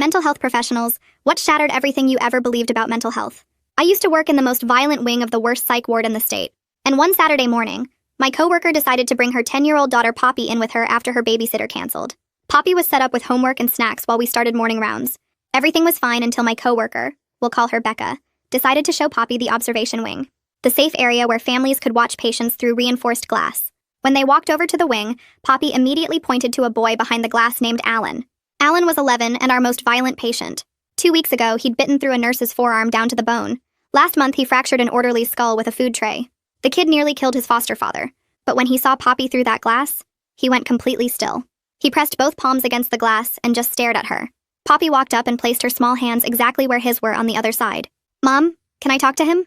Mental health professionals, what shattered everything you ever believed about mental health? I used to work in the most violent wing of the worst psych ward in the state. And one Saturday morning, my coworker decided to bring her 10-year-old daughter Poppy in with her after her babysitter canceled. Poppy was set up with homework and snacks while we started morning rounds. Everything was fine until my coworker, we'll call her Becca, decided to show Poppy the observation wing, the safe area where families could watch patients through reinforced glass. When they walked over to the wing, Poppy immediately pointed to a boy behind the glass named Alan. Alan was 11 and our most violent patient. 2 weeks ago, he'd bitten through a nurse's forearm down to the bone. Last month, he fractured an orderly's skull with a food tray. The kid nearly killed his foster father. But when he saw Poppy through that glass, he went completely still. He pressed both palms against the glass and just stared at her. Poppy walked up and placed her small hands exactly where his were on the other side. "Mom, can I talk to him?"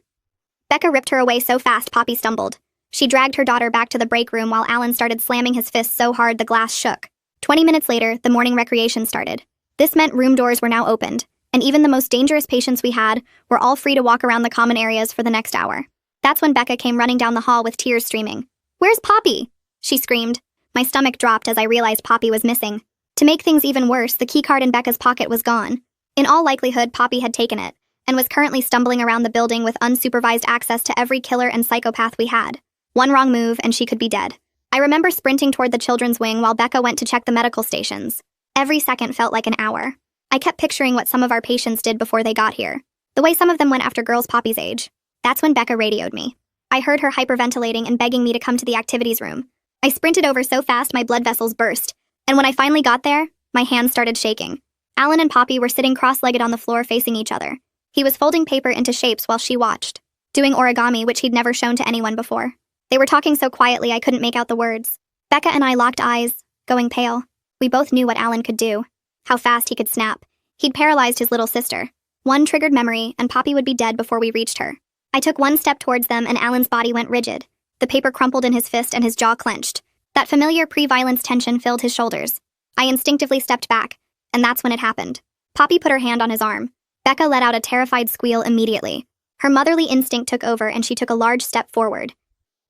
Becca ripped her away so fast Poppy stumbled. She dragged her daughter back to the break room while Alan started slamming his fists so hard the glass shook. 20 minutes later, the morning recreation started. This meant room doors were now opened, and even the most dangerous patients we had were all free to walk around the common areas for the next hour. That's when Becca came running down the hall with tears streaming. "Where's Poppy?" she screamed. My stomach dropped as I realized Poppy was missing. To make things even worse, the keycard in Becca's pocket was gone. In all likelihood, Poppy had taken it, and was currently stumbling around the building with unsupervised access to every killer and psychopath we had. One wrong move, and she could be dead. I remember sprinting toward the children's wing while Becca went to check the medical stations. Every second felt like an hour. I kept picturing what some of our patients did before they got here. The way some of them went after girls Poppy's age. That's when Becca radioed me. I heard her hyperventilating and begging me to come to the activities room. I sprinted over so fast my blood vessels burst, and when I finally got there, my hands started shaking. Alan and Poppy were sitting cross-legged on the floor facing each other. He was folding paper into shapes while she watched, doing origami, which he'd never shown to anyone before. They were talking so quietly I couldn't make out the words. Becca and I locked eyes, going pale. We both knew what Alan could do, how fast he could snap. He'd paralyzed his little sister. One triggered memory, and Poppy would be dead before we reached her. I took one step towards them, and Alan's body went rigid. The paper crumpled in his fist, and his jaw clenched. That familiar pre-violence tension filled his shoulders. I instinctively stepped back, and that's when it happened. Poppy put her hand on his arm. Becca let out a terrified squeal immediately. Her motherly instinct took over, and she took a large step forward.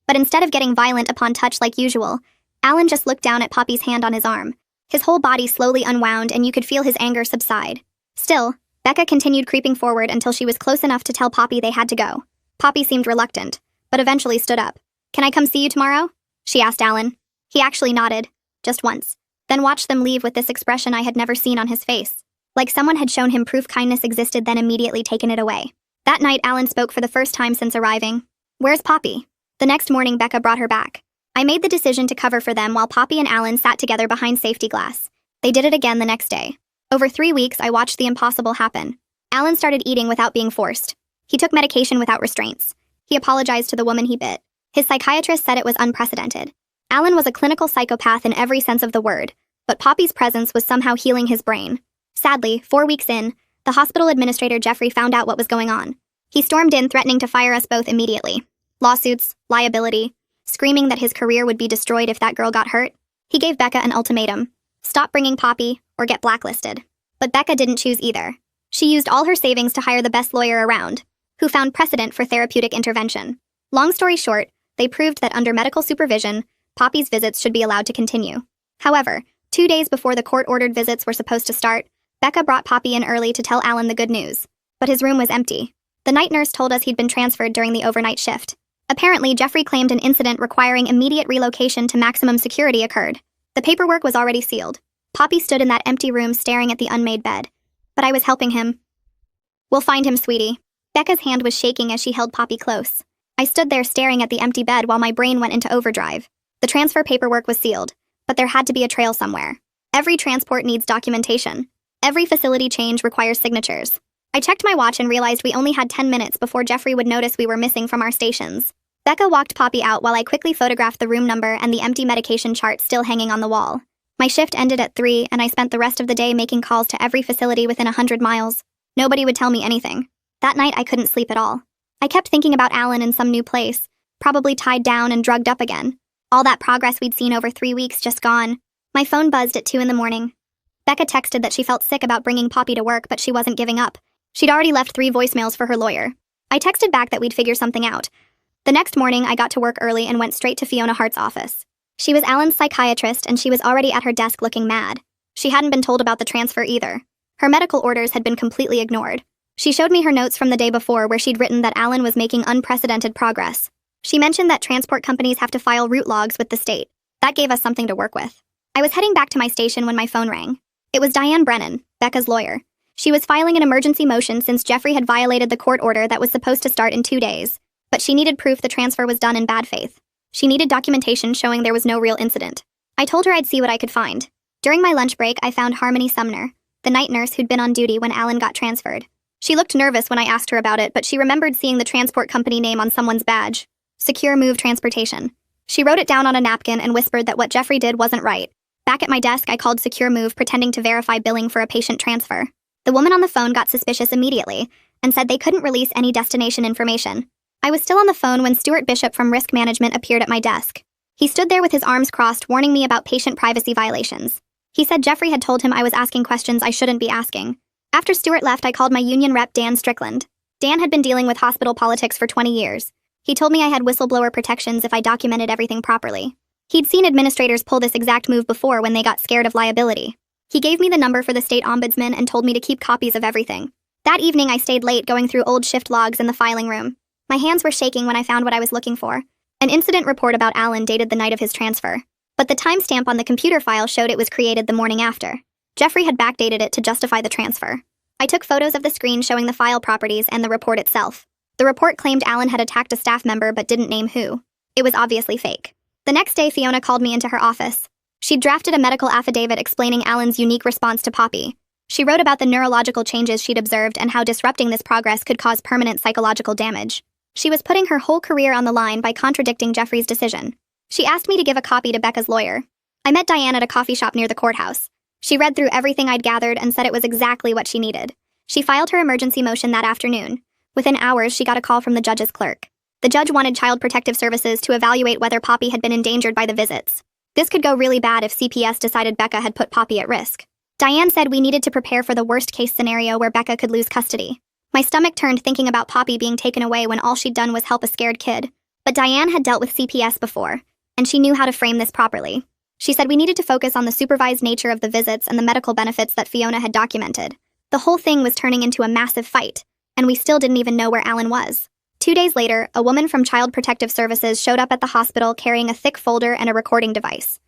But instead of getting violent upon touch like usual, Alan just looked down at Poppy's hand on his arm. His whole body slowly unwound, and you could feel his anger subside. Still, Becca continued creeping forward until she was close enough to tell Poppy they had to go. Poppy seemed reluctant, but eventually stood up. "Can I come see you tomorrow?" she asked Alan. He actually nodded, just once, then watched them leave with this expression I had never seen on his face. Like someone had shown him proof kindness existed, then immediately taken it away. That night, Alan spoke for the first time since arriving. "Where's Poppy?" The next morning, Becca brought her back. I made the decision to cover for them while Poppy and Alan sat together behind safety glass. They did it again the next day. Over 3 weeks, I watched the impossible happen. Alan started eating without being forced. He took medication without restraints. He apologized to the woman he bit. His psychiatrist said it was unprecedented. Alan was a clinical psychopath in every sense of the word, but Poppy's presence was somehow healing his brain. Sadly, 4 weeks in, the hospital administrator Jeffrey found out what was going on. He stormed in, threatening to fire us both immediately. Lawsuits, liability, screaming that his career would be destroyed if that girl got hurt. He gave Becca an ultimatum: stop bringing Poppy or get blacklisted. But Becca didn't choose either. She used all her savings to hire the best lawyer around, who found precedent for therapeutic intervention. Long story short, they proved that under medical supervision, Poppy's visits should be allowed to continue. However, 2 days before the court-ordered visits were supposed to start, Becca brought Poppy in early to tell Alan the good news. But his room was empty. The night nurse told us he'd been transferred during the overnight shift. Apparently, Jeffrey claimed an incident requiring immediate relocation to maximum security occurred. The paperwork was already sealed. Poppy stood in that empty room staring at the unmade bed. But I was helping him. "We'll find him, sweetie." Becca's hand was shaking as she held Poppy close. I stood there staring at the empty bed while my brain went into overdrive. The transfer paperwork was sealed, but there had to be a trail somewhere. Every transport needs documentation. Every facility change requires signatures. I checked my watch and realized we only had 10 minutes before Jeffrey would notice we were missing from our stations. Becca walked Poppy out while I quickly photographed the room number and the empty medication chart still hanging on the wall. My shift ended at 3, and I spent the rest of the day making calls to every facility within 100 miles. Nobody would tell me anything. That night, I couldn't sleep at all. I kept thinking about Alan in some new place, probably tied down and drugged up again. All that progress we'd seen over 3 weeks just gone. My phone buzzed at 2 in the morning. Becca texted that she felt sick about bringing Poppy to work, but she wasn't giving up. She'd already left 3 voicemails for her lawyer. I texted back that we'd figure something out. The next morning, I got to work early and went straight to Fiona Hart's office. She was Alan's psychiatrist, and she was already at her desk looking mad. She hadn't been told about the transfer either. Her medical orders had been completely ignored. She showed me her notes from the day before where she'd written that Alan was making unprecedented progress. She mentioned that transport companies have to file route logs with the state. That gave us something to work with. I was heading back to my station when my phone rang. It was Diane Brennan, Becca's lawyer. She was filing an emergency motion since Jeffrey had violated the court order that was supposed to start in 2 days. But she needed proof the transfer was done in bad faith. She needed documentation showing there was no real incident. I told her I'd see what I could find. During my lunch break, I found Harmony Sumner, the night nurse who'd been on duty when Alan got transferred. She looked nervous when I asked her about it, but she remembered seeing the transport company name on someone's badge. Secure Move Transportation. She wrote it down on a napkin and whispered that what Jeffrey did wasn't right. Back at my desk, I called Secure Move, pretending to verify billing for a patient transfer. The woman on the phone got suspicious immediately and said they couldn't release any destination information. I was still on the phone when Stuart Bishop from Risk Management appeared at my desk. He stood there with his arms crossed, warning me about patient privacy violations. He said Jeffrey had told him I was asking questions I shouldn't be asking. After Stuart left, I called my union rep, Dan Strickland. Dan had been dealing with hospital politics for 20 years. He told me I had whistleblower protections if I documented everything properly. He'd seen administrators pull this exact move before when they got scared of liability. He gave me the number for the state ombudsman and told me to keep copies of everything. That evening, I stayed late going through old shift logs in the filing room. My hands were shaking when I found what I was looking for. An incident report about Alan dated the night of his transfer. But the timestamp on the computer file showed it was created the morning after. Jeffrey had backdated it to justify the transfer. I took photos of the screen showing the file properties and the report itself. The report claimed Alan had attacked a staff member but didn't name who. It was obviously fake. The next day, Fiona called me into her office. She'd drafted a medical affidavit explaining Alan's unique response to Poppy. She wrote about the neurological changes she'd observed and how disrupting this progress could cause permanent psychological damage. She was putting her whole career on the line by contradicting Jeffrey's decision. She asked me to give a copy to Becca's lawyer. I met Diane at a coffee shop near the courthouse. She read through everything I'd gathered and said it was exactly what she needed. She filed her emergency motion that afternoon. Within hours, she got a call from the judge's clerk. The judge wanted Child Protective Services to evaluate whether Poppy had been endangered by the visits. This could go really bad if CPS decided Becca had put Poppy at risk. Diane said we needed to prepare for the worst-case scenario where Becca could lose custody. My stomach turned thinking about Poppy being taken away when all she'd done was help a scared kid. But Diane had dealt with CPS before, and she knew how to frame this properly. She said we needed to focus on the supervised nature of the visits and the medical benefits that Fiona had documented. The whole thing was turning into a massive fight, and we still didn't even know where Alan was. 2 days later, a woman from Child Protective Services showed up at the hospital carrying a thick folder and a recording device.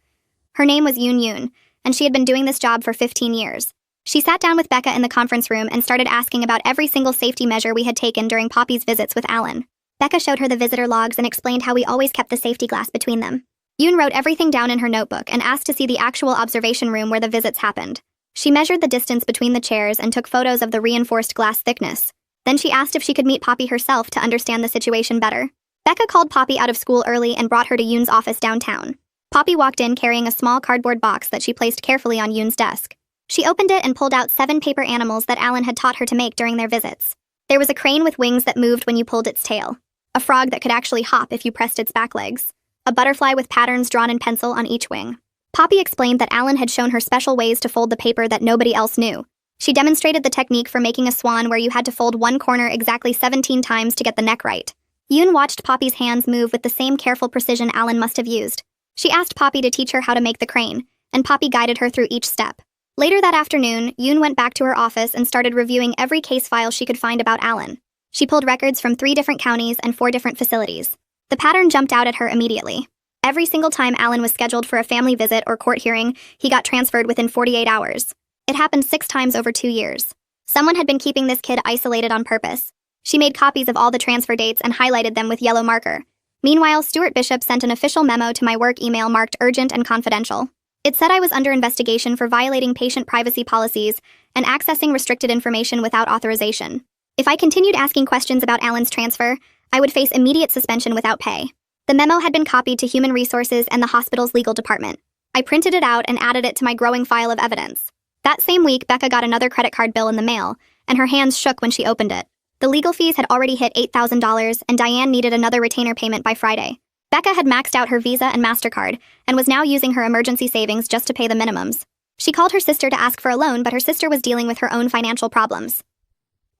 Her name was Yoon, and she had been doing this job for 15 years. She sat down with Becca in the conference room and started asking about every single safety measure we had taken during Poppy's visits with Alan. Becca showed her the visitor logs and explained how we always kept the safety glass between them. Yoon wrote everything down in her notebook and asked to see the actual observation room where the visits happened. She measured the distance between the chairs and took photos of the reinforced glass thickness. Then she asked if she could meet Poppy herself to understand the situation better. Becca called Poppy out of school early and brought her to Yoon's office downtown. Poppy walked in carrying a small cardboard box that she placed carefully on Yoon's desk. She opened it and pulled out 7 paper animals that Alan had taught her to make during their visits. There was a crane with wings that moved when you pulled its tail, a frog that could actually hop if you pressed its back legs, a butterfly with patterns drawn in pencil on each wing. Poppy explained that Alan had shown her special ways to fold the paper that nobody else knew. She demonstrated the technique for making a swan where you had to fold one corner exactly 17 times to get the neck right. Yoon watched Poppy's hands move with the same careful precision Alan must have used. She asked Poppy to teach her how to make the crane, and Poppy guided her through each step. Later that afternoon, Yoon went back to her office and started reviewing every case file she could find about Alan. She pulled records from 3 different counties and 4 different facilities. The pattern jumped out at her immediately. Every single time Alan was scheduled for a family visit or court hearing, he got transferred within 48 hours. It happened 6 times over 2 years. Someone had been keeping this kid isolated on purpose. She made copies of all the transfer dates and highlighted them with yellow marker. Meanwhile, Stuart Bishop sent an official memo to my work email marked urgent and confidential. It said I was under investigation for violating patient privacy policies and accessing restricted information without authorization. If I continued asking questions about Alan's transfer, I would face immediate suspension without pay. The memo had been copied to Human Resources and the hospital's legal department. I printed it out and added it to my growing file of evidence. That same week, Becca got another credit card bill in the mail, and her hands shook when she opened it. The legal fees had already hit $8,000, and Diane needed another retainer payment by Friday. Becca had maxed out her Visa and MasterCard, and was now using her emergency savings just to pay the minimums. She called her sister to ask for a loan, but her sister was dealing with her own financial problems.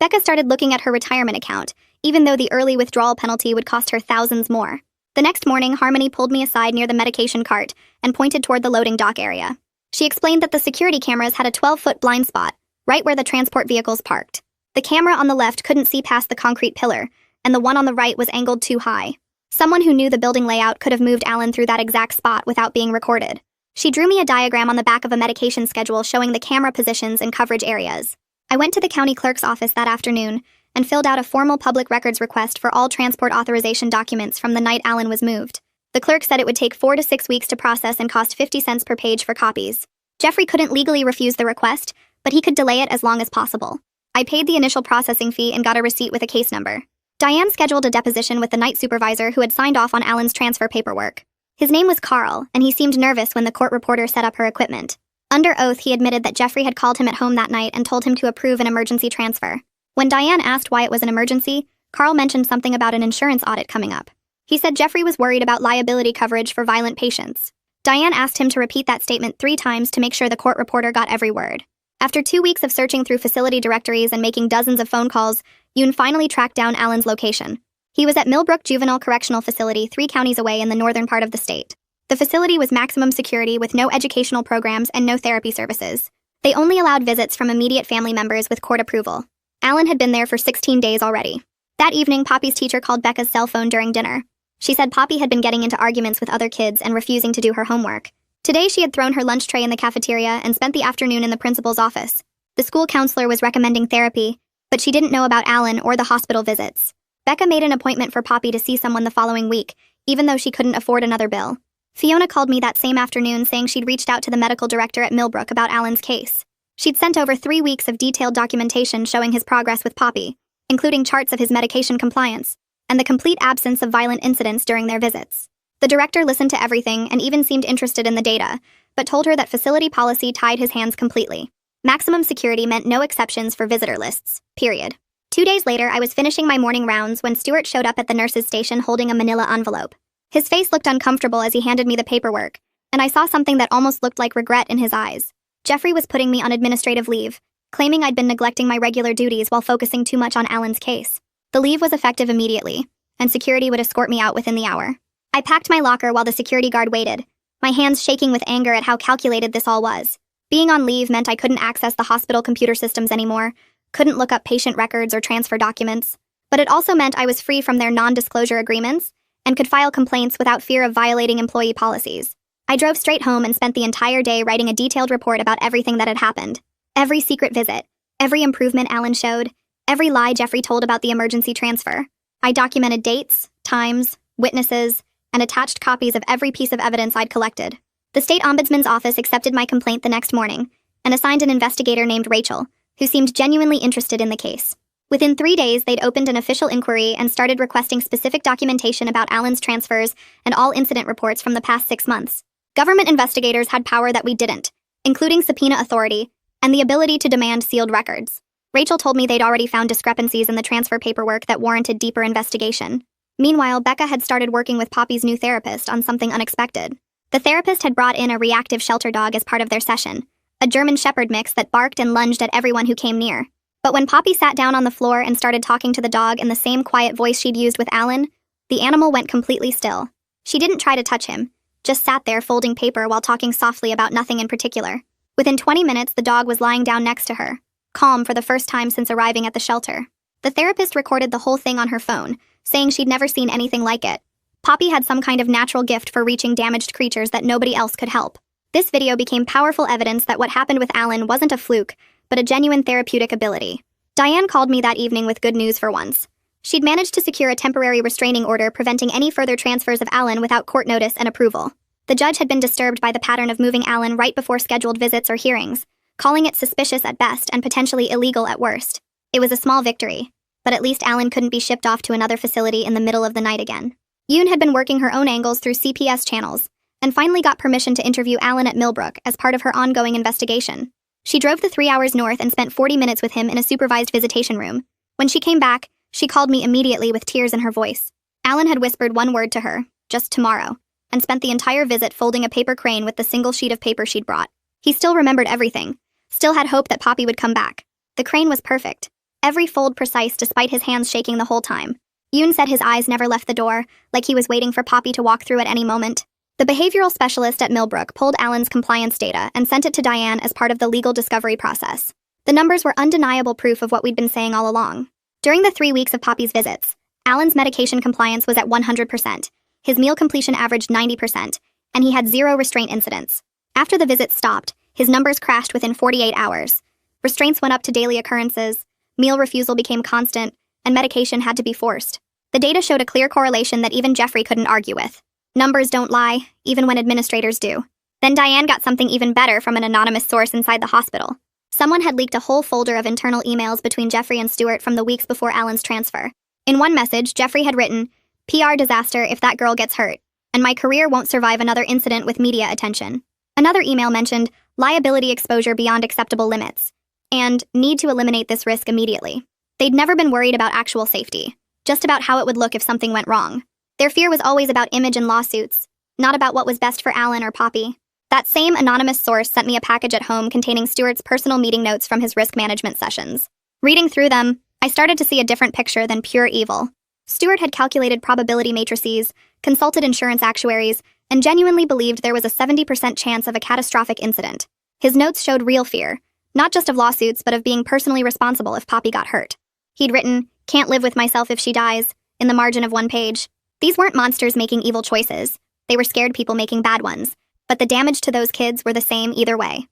Becca started looking at her retirement account, even though the early withdrawal penalty would cost her thousands more. The next morning, Harmony pulled me aside near the medication cart and pointed toward the loading dock area. She explained that the security cameras had a 12-foot blind spot, right where the transport vehicles parked. The camera on the left couldn't see past the concrete pillar, and the one on the right was angled too high. Someone who knew the building layout could have moved Alan through that exact spot without being recorded. She drew me a diagram on the back of a medication schedule showing the camera positions and coverage areas. I went to the county clerk's office that afternoon and filled out a formal public records request for all transport authorization documents from the night Alan was moved. The clerk said it would take 4 to 6 weeks to process and cost 50 cents per page for copies. Jeffrey couldn't legally refuse the request, but he could delay it as long as possible. I paid the initial processing fee and got a receipt with a case number. Diane scheduled a deposition with the night supervisor who had signed off on Alan's transfer paperwork. His name was Carl, and he seemed nervous when the court reporter set up her equipment. Under oath, he admitted that Jeffrey had called him at home that night and told him to approve an emergency transfer. When Diane asked why it was an emergency, Carl mentioned something about an insurance audit coming up. He said Jeffrey was worried about liability coverage for violent patients. Diane asked him to repeat that statement 3 times to make sure the court reporter got every word. After 2 weeks of searching through facility directories and making dozens of phone calls, Yoon finally tracked down Alan's location. He was at Millbrook Juvenile Correctional Facility 3 counties away in the northern part of the state. The facility was maximum security with no educational programs and no therapy services. They only allowed visits from immediate family members with court approval. Alan had been there for 16 days already. That evening, Poppy's teacher called Becca's cell phone during dinner. She said Poppy had been getting into arguments with other kids and refusing to do her homework. Today, she had thrown her lunch tray in the cafeteria and spent the afternoon in the principal's office. The school counselor was recommending therapy, but she didn't know about Alan or the hospital visits. Becca made an appointment for Poppy to see someone the following week, even though she couldn't afford another bill. Fiona called me that same afternoon saying she'd reached out to the medical director at Millbrook about Alan's case. She'd sent over 3 weeks of detailed documentation showing his progress with Poppy, including charts of his medication compliance, and the complete absence of violent incidents during their visits. The director listened to everything and even seemed interested in the data, but told her that facility policy tied his hands completely. Maximum security meant no exceptions for visitor lists, period. 2 days later, I was finishing my morning rounds when Stuart showed up at the nurse's station holding a manila envelope. His face looked uncomfortable as he handed me the paperwork, and I saw something that almost looked like regret in his eyes. Jeffrey was putting me on administrative leave, claiming I'd been neglecting my regular duties while focusing too much on Alan's case. The leave was effective immediately, and security would escort me out within the hour. I packed my locker while the security guard waited, my hands shaking with anger at how calculated this all was. Being on leave meant I couldn't access the hospital computer systems anymore, couldn't look up patient records or transfer documents, but it also meant I was free from their non-disclosure agreements and could file complaints without fear of violating employee policies. I drove straight home and spent the entire day writing a detailed report about everything that had happened. Every secret visit, every improvement Alan showed, every lie Jeffrey told about the emergency transfer. I documented dates, times, witnesses, and attached copies of every piece of evidence I'd collected. The state ombudsman's office accepted my complaint the next morning and assigned an investigator named Rachel, who seemed genuinely interested in the case. Within 3 days, they'd opened an official inquiry and started requesting specific documentation about Alan's transfers and all incident reports from the past 6 months. Government investigators had power that we didn't, including subpoena authority and the ability to demand sealed records. Rachel told me they'd already found discrepancies in the transfer paperwork that warranted deeper investigation. Meanwhile, Becca had started working with Poppy's new therapist on something unexpected. The therapist had brought in a reactive shelter dog as part of their session, a German Shepherd mix that barked and lunged at everyone who came near. But when Poppy sat down on the floor and started talking to the dog in the same quiet voice she'd used with Alan, the animal went completely still. She didn't try to touch him, just sat there folding paper while talking softly about nothing in particular. Within 20 minutes, the dog was lying down next to her, calm for the first time since arriving at the shelter. The therapist recorded the whole thing on her phone, saying she'd never seen anything like it. Poppy had some kind of natural gift for reaching damaged creatures that nobody else could help. This video became powerful evidence that what happened with Alan wasn't a fluke, but a genuine therapeutic ability. Diane called me that evening with good news for once. She'd managed to secure a temporary restraining order preventing any further transfers of Alan without court notice and approval. The judge had been disturbed by the pattern of moving Alan right before scheduled visits or hearings, calling it suspicious at best and potentially illegal at worst. It was a small victory, but at least Alan couldn't be shipped off to another facility in the middle of the night again. Yoon had been working her own angles through CPS channels, and finally got permission to interview Alan at Millbrook as part of her ongoing investigation. She drove the 3 hours north and spent 40 minutes with him in a supervised visitation room. When she came back, she called me immediately with tears in her voice. Alan had whispered one word to her, just tomorrow, and spent the entire visit folding a paper crane with the single sheet of paper she'd brought. He still remembered everything, still had hope that Poppy would come back. The crane was perfect, every fold precise despite his hands shaking the whole time. Yoon said his eyes never left the door, like he was waiting for Poppy to walk through at any moment. The behavioral specialist at Millbrook pulled Alan's compliance data and sent it to Diane as part of the legal discovery process. The numbers were undeniable proof of what we'd been saying all along. During the 3 weeks of Poppy's visits, Alan's medication compliance was at 100%, his meal completion averaged 90%, and he had 0 restraint incidents. After the visits stopped, his numbers crashed within 48 hours. Restraints went up to daily occurrences, meal refusal became constant, and medication had to be forced. The data showed a clear correlation that even Jeffrey couldn't argue with. Numbers don't lie, even when administrators do. Then Diane got something even better from an anonymous source inside the hospital. Someone had leaked a whole folder of internal emails between Jeffrey and Stuart from the weeks before Alan's transfer. In one message, Jeffrey had written, "PR disaster if that girl gets hurt, and my career won't survive another incident with media attention." Another email mentioned, "liability exposure beyond acceptable limits," and "need to eliminate this risk immediately." They'd never been worried about actual safety, just about how it would look if something went wrong. Their fear was always about image and lawsuits, not about what was best for Alan or Poppy. That same anonymous source sent me a package at home containing Stuart's personal meeting notes from his risk management sessions. Reading through them, I started to see a different picture than pure evil. Stuart had calculated probability matrices, consulted insurance actuaries, and genuinely believed there was a 70% chance of a catastrophic incident. His notes showed real fear, not just of lawsuits, but of being personally responsible if Poppy got hurt. He'd written, "Can't live with myself if she dies," in the margin of one page. These weren't monsters making evil choices. They were scared people making bad ones. But the damage to those kids were the same either way.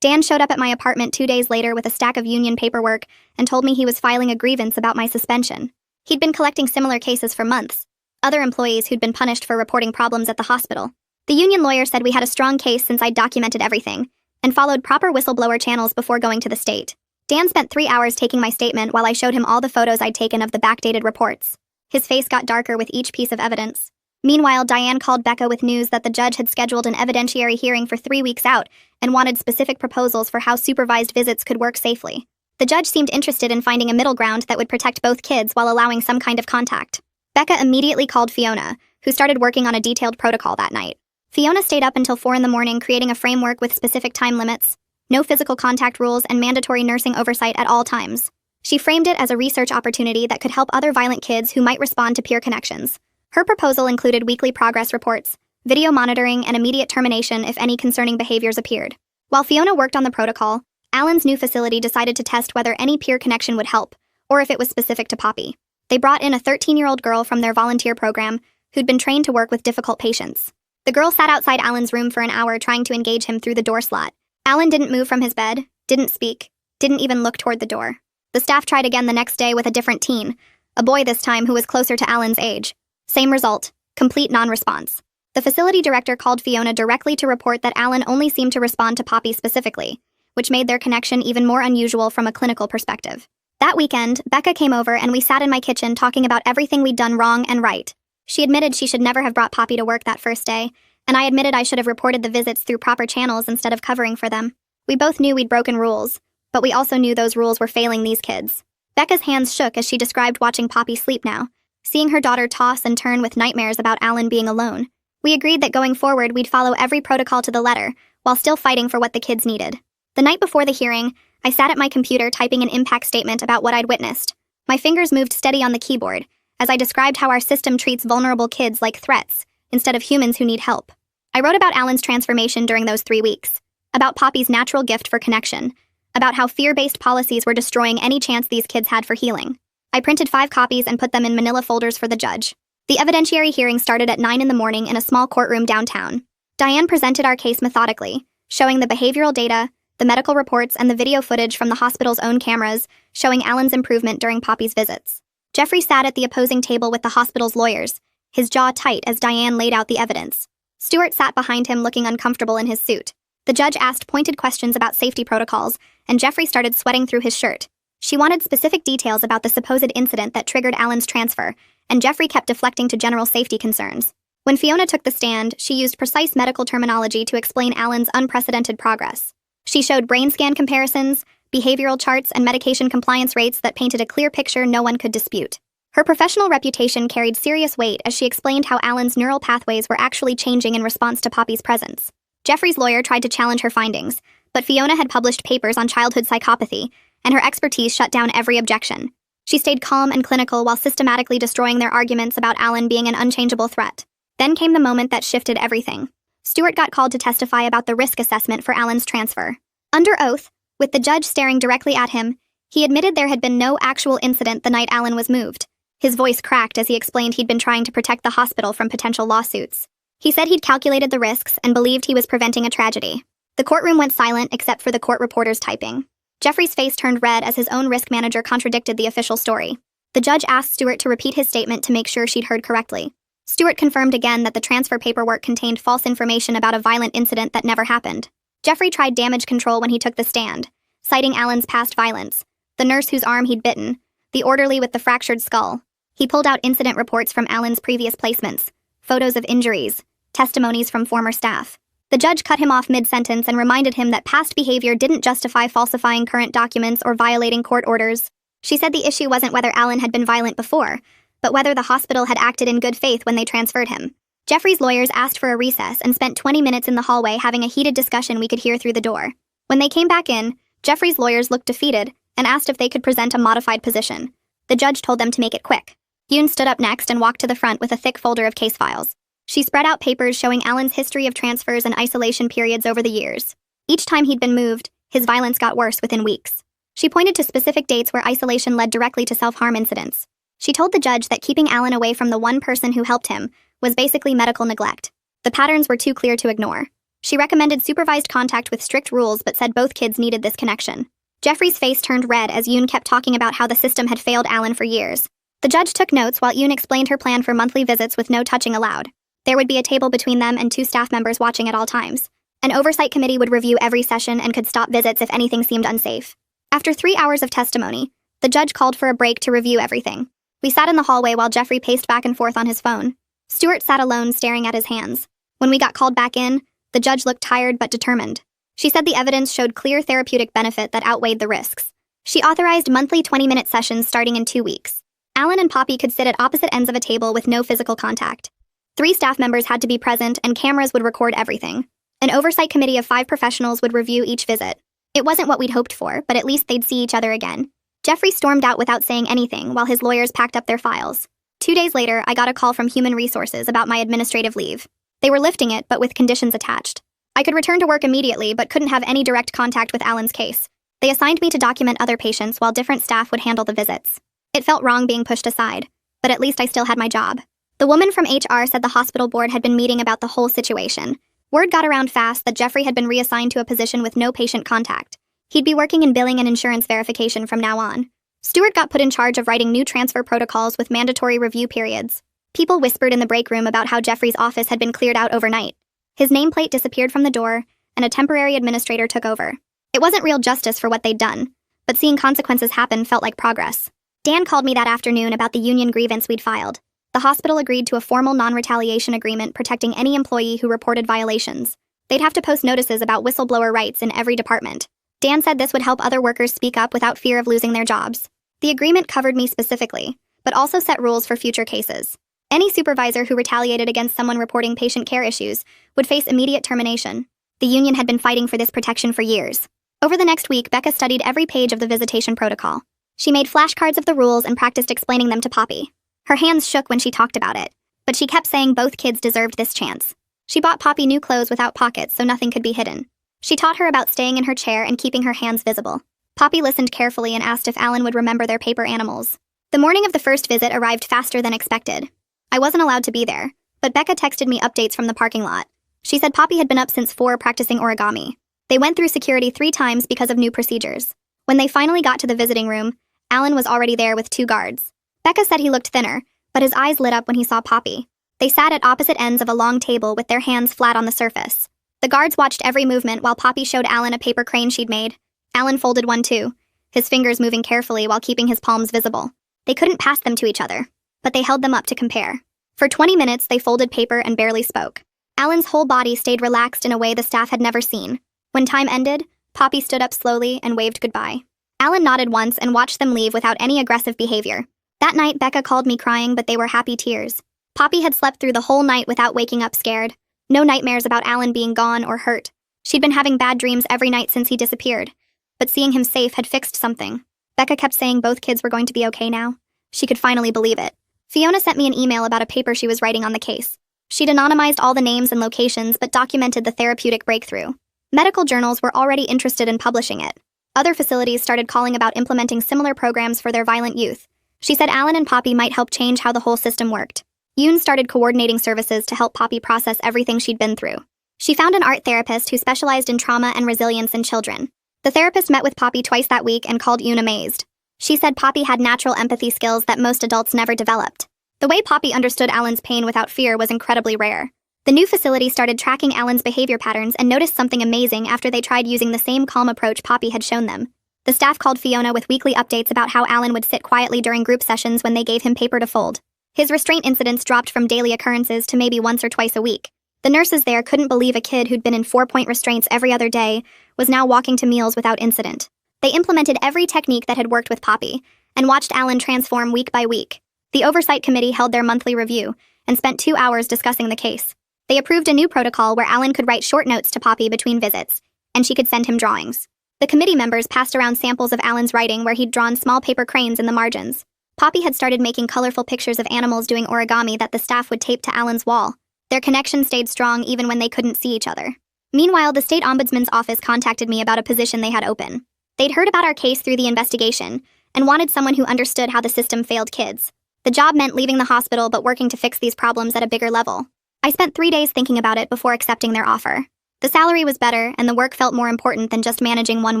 Dan showed up at my apartment 2 days later with a stack of union paperwork and told me he was filing a grievance about my suspension. He'd been collecting similar cases for months, other employees who'd been punished for reporting problems at the hospital. The union lawyer said we had a strong case since I'd documented everything, and followed proper whistleblower channels before going to the state. Dan spent 3 hours taking my statement while I showed him all the photos I'd taken of the backdated reports. His face got darker with each piece of evidence. Meanwhile, Diane called Becca with news that the judge had scheduled an evidentiary hearing for 3 weeks out and wanted specific proposals for how supervised visits could work safely. The judge seemed interested in finding a middle ground that would protect both kids while allowing some kind of contact. Becca immediately called Fiona, who started working on a detailed protocol that night. Fiona stayed up until 4 a.m, creating a framework with specific time limits, no physical contact rules, and mandatory nursing oversight at all times. She framed it as a research opportunity that could help other violent kids who might respond to peer connections. Her proposal included weekly progress reports, video monitoring, and immediate termination if any concerning behaviors appeared. While Fiona worked on the protocol, Alan's new facility decided to test whether any peer connection would help, or if it was specific to Poppy. They brought in a 13-year-old girl from their volunteer program who'd been trained to work with difficult patients. The girl sat outside Alan's room for an hour trying to engage him through the door slot. Alan didn't move from his bed, didn't speak, didn't even look toward the door. The staff tried again the next day with a different teen, a boy this time who was closer to Alan's age. Same result, complete non-response. The facility director called Fiona directly to report that Alan only seemed to respond to Poppy specifically, which made their connection even more unusual from a clinical perspective. That weekend, Becca came over and we sat in my kitchen talking about everything we'd done wrong and right. She admitted she should never have brought Poppy to work that first day, and I admitted I should have reported the visits through proper channels instead of covering for them. We both knew we'd broken rules, but we also knew those rules were failing these kids. Becca's hands shook as she described watching Poppy sleep now, seeing her daughter toss and turn with nightmares about Alan being alone. We agreed that going forward we'd follow every protocol to the letter, while still fighting for what the kids needed. The night before the hearing, I sat at my computer typing an impact statement about what I'd witnessed. My fingers moved steady on the keyboard, as I described how our system treats vulnerable kids like threats, instead of humans who need help. I wrote about Alan's transformation during those 3 weeks, about Poppy's natural gift for connection, about how fear-based policies were destroying any chance these kids had for healing. I printed 5 copies and put them in manila folders for the judge. The evidentiary hearing started at 9 a.m. in a small courtroom downtown. Diane presented our case methodically, showing the behavioral data, the medical reports, and the video footage from the hospital's own cameras, showing Alan's improvement during Poppy's visits. Jeffrey sat at the opposing table with the hospital's lawyers, his jaw tight as Diane laid out the evidence. Stuart sat behind him looking uncomfortable in his suit. The judge asked pointed questions about safety protocols, and Jeffrey started sweating through his shirt. She wanted specific details about the supposed incident that triggered Alan's transfer, and Jeffrey kept deflecting to general safety concerns. When Fiona took the stand, she used precise medical terminology to explain Alan's unprecedented progress. She showed brain scan comparisons, behavioral charts, and medication compliance rates that painted a clear picture no one could dispute. Her professional reputation carried serious weight as she explained how Alan's neural pathways were actually changing in response to Poppy's presence. Jeffrey's lawyer tried to challenge her findings, but Fiona had published papers on childhood psychopathy, and her expertise shut down every objection. She stayed calm and clinical while systematically destroying their arguments about Alan being an unchangeable threat. Then came the moment that shifted everything. Stuart got called to testify about the risk assessment for Alan's transfer. Under oath, With the judge staring directly at him, he admitted there had been no actual incident the night Alan was moved. His voice cracked as he explained he'd been trying to protect the hospital from potential lawsuits. He said he'd calculated the risks and believed he was preventing a tragedy. The courtroom went silent except for the court reporters typing. Jeffrey's face turned red as his own risk manager contradicted the official story. The judge asked Stewart to repeat his statement to make sure she'd heard correctly. Stewart confirmed again that the transfer paperwork contained false information about a violent incident that never happened. Jeffrey tried damage control when he took the stand, citing Alan's past violence, the nurse whose arm he'd bitten, the orderly with the fractured skull. He pulled out incident reports from Alan's previous placements, photos of injuries, testimonies from former staff. The judge cut him off mid-sentence and reminded him that past behavior didn't justify falsifying current documents or violating court orders. She said the issue wasn't whether Alan had been violent before, but whether the hospital had acted in good faith when they transferred him. Jeffrey's lawyers asked for a recess and spent 20 minutes in the hallway having a heated discussion we could hear through the door. When they came back in, Jeffrey's lawyers looked defeated and asked if they could present a modified position. The judge told them to make it quick. Yoon stood up next and walked to the front with a thick folder of case files. She spread out papers showing Alan's history of transfers and isolation periods over the years. Each time he'd been moved, his violence got worse within weeks. She pointed to specific dates where isolation led directly to self-harm incidents. She told the judge that keeping Alan away from the one person who helped him was basically medical neglect. The patterns were too clear to ignore. She recommended supervised contact with strict rules but said both kids needed this connection. Jeffrey's face turned red as Yoon kept talking about how the system had failed Alan for years. The judge took notes while Yoon explained her plan for monthly visits with no touching allowed. There would be a table between them and 2 staff members watching at all times. An oversight committee would review every session and could stop visits if anything seemed unsafe. After 3 hours of testimony, the judge called for a break to review everything. We sat in the hallway while Jeffrey paced back and forth on his phone. Stewart sat alone staring at his hands. When we got called back in, the judge looked tired but determined. She said the evidence showed clear therapeutic benefit that outweighed the risks. She authorized monthly 20-minute sessions starting in 2 weeks. Alan and Poppy could sit at opposite ends of a table with no physical contact. 3 staff members had to be present and cameras would record everything. An oversight committee of 5 professionals would review each visit. It wasn't what we'd hoped for, but at least they'd see each other again. Jeffrey stormed out without saying anything while his lawyers packed up their files. 2 days later, I got a call from Human Resources about my administrative leave. They were lifting it, but with conditions attached. I could return to work immediately, but couldn't have any direct contact with Alan's case. They assigned me to document other patients while different staff would handle the visits. It felt wrong being pushed aside, but at least I still had my job. The woman from HR said the hospital board had been meeting about the whole situation. Word got around fast that Jeffrey had been reassigned to a position with no patient contact. He'd be working in billing and insurance verification from now on. Stewart got put in charge of writing new transfer protocols with mandatory review periods. People whispered in the break room about how Jeffrey's office had been cleared out overnight. His nameplate disappeared from the door, and a temporary administrator took over. It wasn't real justice for what they'd done, but seeing consequences happen felt like progress. Dan called me that afternoon about the union grievance we'd filed. The hospital agreed to a formal non-retaliation agreement protecting any employee who reported violations. They'd have to post notices about whistleblower rights in every department. Dan said this would help other workers speak up without fear of losing their jobs. The agreement covered me specifically, but also set rules for future cases. Any supervisor who retaliated against someone reporting patient care issues would face immediate termination. The union had been fighting for this protection for years. Over the next week, Becca studied every page of the visitation protocol. She made flashcards of the rules and practiced explaining them to Poppy. Her hands shook when she talked about it, but she kept saying both kids deserved this chance. She bought Poppy new clothes without pockets so nothing could be hidden. She taught her about staying in her chair and keeping her hands visible. Poppy listened carefully and asked if Alan would remember their paper animals. The morning of the first visit arrived faster than expected. I wasn't allowed to be there, but Becca texted me updates from the parking lot. She said Poppy had been up since 4 practicing origami. They went through security 3 times because of new procedures. When they finally got to the visiting room, Alan was already there with 2 guards. Becca said he looked thinner, but his eyes lit up when he saw Poppy. They sat at opposite ends of a long table with their hands flat on the surface. The guards watched every movement while Poppy showed Alan a paper crane she'd made. Alan folded one too, his fingers moving carefully while keeping his palms visible. They couldn't pass them to each other, but they held them up to compare. For 20 minutes, they folded paper and barely spoke. Alan's whole body stayed relaxed in a way the staff had never seen. When time ended, Poppy stood up slowly and waved goodbye. Alan nodded once and watched them leave without any aggressive behavior. That night, Becca called me crying, but they were happy tears. Poppy had slept through the whole night without waking up scared. No nightmares about Alan being gone or hurt. She'd been having bad dreams every night since he disappeared, but seeing him safe had fixed something. Becca kept saying both kids were going to be okay now. She could finally believe it. Fiona sent me an email about a paper she was writing on the case. She'd anonymized all the names and locations but documented the therapeutic breakthrough. Medical journals were already interested in publishing it. Other facilities started calling about implementing similar programs for their violent youth. She said Alan and Poppy might help change how the whole system worked. Yoon started coordinating services to help Poppy process everything she'd been through. She found an art therapist who specialized in trauma and resilience in children. The therapist met with Poppy twice that week and called Yoon amazed. She said Poppy had natural empathy skills that most adults never developed. The way Poppy understood Alan's pain without fear was incredibly rare. The new facility started tracking Alan's behavior patterns and noticed something amazing after they tried using the same calm approach Poppy had shown them. The staff called Fiona with weekly updates about how Alan would sit quietly during group sessions when they gave him paper to fold. His restraint incidents dropped from daily occurrences to maybe once or twice a week. The nurses there couldn't believe a kid who'd been in 4-point restraints every other day was now walking to meals without incident. They implemented every technique that had worked with Poppy and watched Alan transform week by week. The oversight committee held their monthly review and spent 2 hours discussing the case. They approved a new protocol where Alan could write short notes to Poppy between visits, and she could send him drawings. The committee members passed around samples of Alan's writing where he'd drawn small paper cranes in the margins. Poppy had started making colorful pictures of animals doing origami that the staff would tape to Alan's wall. Their connection stayed strong even when they couldn't see each other. Meanwhile, the state ombudsman's office contacted me about a position they had open. They'd heard about our case through the investigation and wanted someone who understood how the system failed kids. The job meant leaving the hospital but working to fix these problems at a bigger level. I spent 3 days thinking about it before accepting their offer. The salary was better, and the work felt more important than just managing one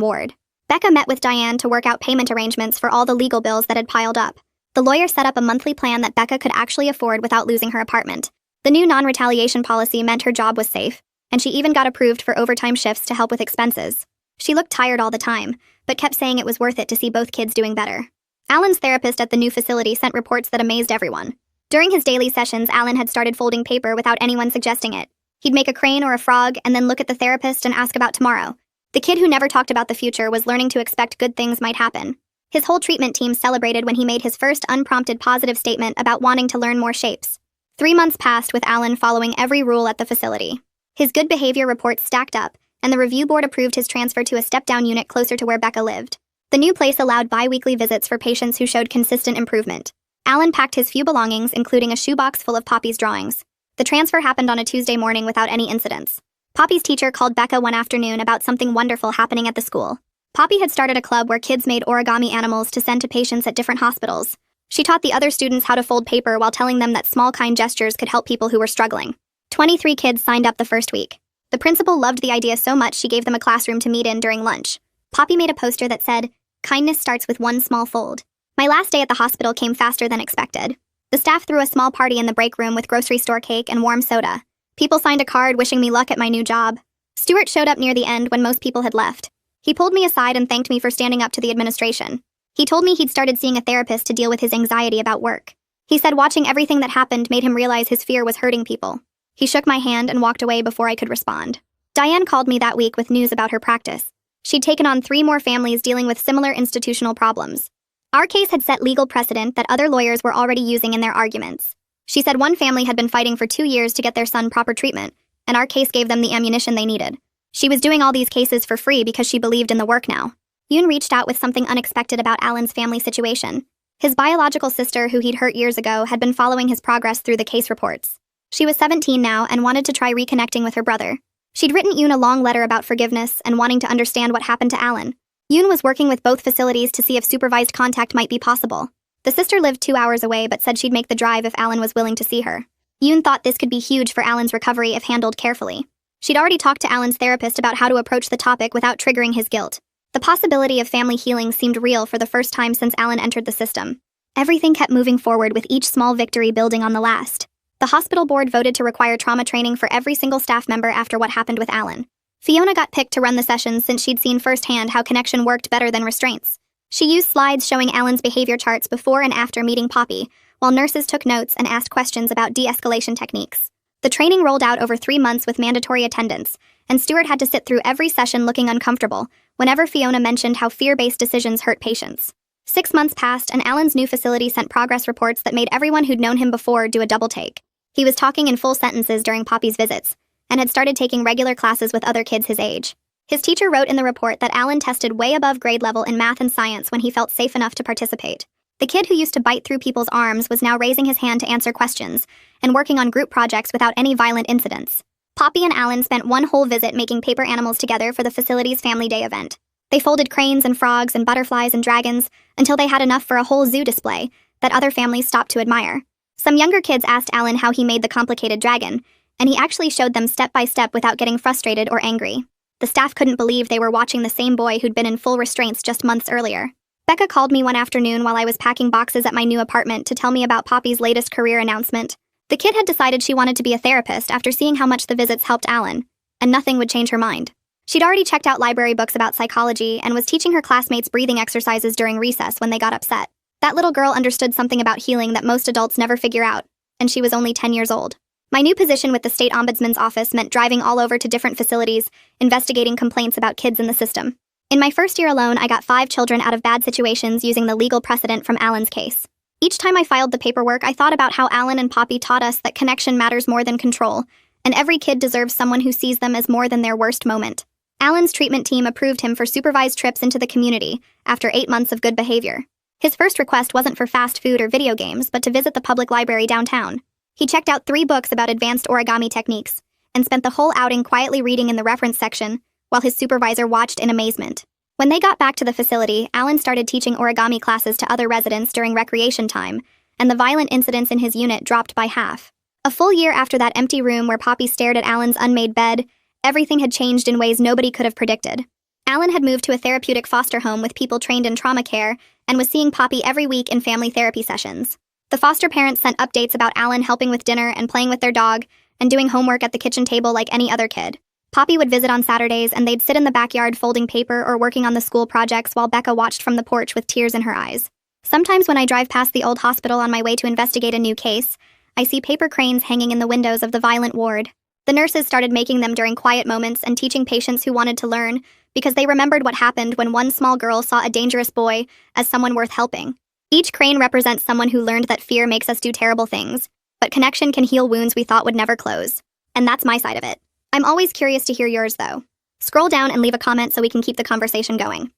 ward. Becca met with Diane to work out payment arrangements for all the legal bills that had piled up. The lawyer set up a monthly plan that Becca could actually afford without losing her apartment. The new non-retaliation policy meant her job was safe, and she even got approved for overtime shifts to help with expenses. She looked tired all the time, but kept saying it was worth it to see both kids doing better. Alan's therapist at the new facility sent reports that amazed everyone. During his daily sessions, Alan had started folding paper without anyone suggesting it. He'd make a crane or a frog and then look at the therapist and ask about tomorrow. The kid who never talked about the future was learning to expect good things might happen. His whole treatment team celebrated when he made his first unprompted positive statement about wanting to learn more shapes. 3 months passed with Alan following every rule at the facility. His good behavior reports stacked up, and the review board approved his transfer to a step-down unit closer to where Becca lived. The new place allowed bi-weekly visits for patients who showed consistent improvement. Alan packed his few belongings, including a shoebox full of Poppy's drawings. The transfer happened on a Tuesday morning without any incidents. Poppy's teacher called Becca one afternoon about something wonderful happening at the school. Poppy had started a club where kids made origami animals to send to patients at different hospitals. She taught the other students how to fold paper while telling them that small kind gestures could help people who were struggling. 23 kids signed up the first week. The principal loved the idea so much she gave them a classroom to meet in during lunch. Poppy made a poster that said, "Kindness starts with one small fold." My last day at the hospital came faster than expected. The staff threw a small party in the break room with grocery store cake and warm soda. People signed a card wishing me luck at my new job. Stuart showed up near the end when most people had left. He pulled me aside and thanked me for standing up to the administration. He told me he'd started seeing a therapist to deal with his anxiety about work. He said watching everything that happened made him realize his fear was hurting people. He shook my hand and walked away before I could respond. Diane called me that week with news about her practice. She'd taken on 3 more families dealing with similar institutional problems. Our case had set legal precedent that other lawyers were already using in their arguments. She said one family had been fighting for 2 years to get their son proper treatment, and our case gave them the ammunition they needed. She was doing all these cases for free because she believed in the work now. Yoon reached out with something unexpected about Alan's family situation. His biological sister, who he'd hurt years ago, had been following his progress through the case reports. She was 17 now and wanted to try reconnecting with her brother. She'd written Yoon a long letter about forgiveness and wanting to understand what happened to Alan. Yoon was working with both facilities to see if supervised contact might be possible. The sister lived 2 hours away but said she'd make the drive if Alan was willing to see her. Yoon thought this could be huge for Alan's recovery if handled carefully. She'd already talked to Alan's therapist about how to approach the topic without triggering his guilt. The possibility of family healing seemed real for the first time since Alan entered the system. Everything kept moving forward with each small victory building on the last. The hospital board voted to require trauma training for every single staff member after what happened with Alan. Fiona got picked to run the sessions since she'd seen firsthand how connection worked better than restraints. She used slides showing Alan's behavior charts before and after meeting Poppy, while nurses took notes and asked questions about de-escalation techniques. The training rolled out over 3 months with mandatory attendance, and Stuart had to sit through every session looking uncomfortable whenever Fiona mentioned how fear-based decisions hurt patients. 6 months passed, and Alan's new facility sent progress reports that made everyone who'd known him before do a double take. He was talking in full sentences during Poppy's visits, and had started taking regular classes with other kids his age. His teacher wrote in the report that Alan tested way above grade level in math and science when he felt safe enough to participate. The kid who used to bite through people's arms was now raising his hand to answer questions and working on group projects without any violent incidents. Poppy and Alan spent one whole visit making paper animals together for the facility's Family Day event. They folded cranes and frogs and butterflies and dragons until they had enough for a whole zoo display that other families stopped to admire. Some younger kids asked Alan how he made the complicated dragon, and he actually showed them step by step without getting frustrated or angry. The staff couldn't believe they were watching the same boy who'd been in full restraints just months earlier. Becca called me one afternoon while I was packing boxes at my new apartment to tell me about Poppy's latest career announcement. The kid had decided she wanted to be a therapist after seeing how much the visits helped Alan, and nothing would change her mind. She'd already checked out library books about psychology and was teaching her classmates breathing exercises during recess when they got upset. That little girl understood something about healing that most adults never figure out, and she was only 10 years old. My new position with the state ombudsman's office meant driving all over to different facilities, investigating complaints about kids in the system. In my first year alone, I got 5 children out of bad situations using the legal precedent from Alan's case. Each time I filed the paperwork, I thought about how Alan and Poppy taught us that connection matters more than control, and every kid deserves someone who sees them as more than their worst moment. Alan's treatment team approved him for supervised trips into the community after 8 months of good behavior. His first request wasn't for fast food or video games, but to visit the public library downtown. He checked out 3 books about advanced origami techniques and spent the whole outing quietly reading in the reference section while his supervisor watched in amazement. When they got back to the facility, Alan started teaching origami classes to other residents during recreation time, and the violent incidents in his unit dropped by half. A full year after that empty room where Poppy stared at Alan's unmade bed, everything had changed in ways nobody could have predicted. Alan had moved to a therapeutic foster home with people trained in trauma care and was seeing Poppy every week in family therapy sessions. The foster parents sent updates about Alan helping with dinner and playing with their dog and doing homework at the kitchen table like any other kid. Poppy would visit on Saturdays and they'd sit in the backyard folding paper or working on the school projects while Becca watched from the porch with tears in her eyes. Sometimes when I drive past the old hospital on my way to investigate a new case, I see paper cranes hanging in the windows of the violent ward. The nurses started making them during quiet moments and teaching patients who wanted to learn because they remembered what happened when one small girl saw a dangerous boy as someone worth helping. Each crane represents someone who learned that fear makes us do terrible things, but connection can heal wounds we thought would never close. And that's my side of it. I'm always curious to hear yours, though. Scroll down and leave a comment so we can keep the conversation going.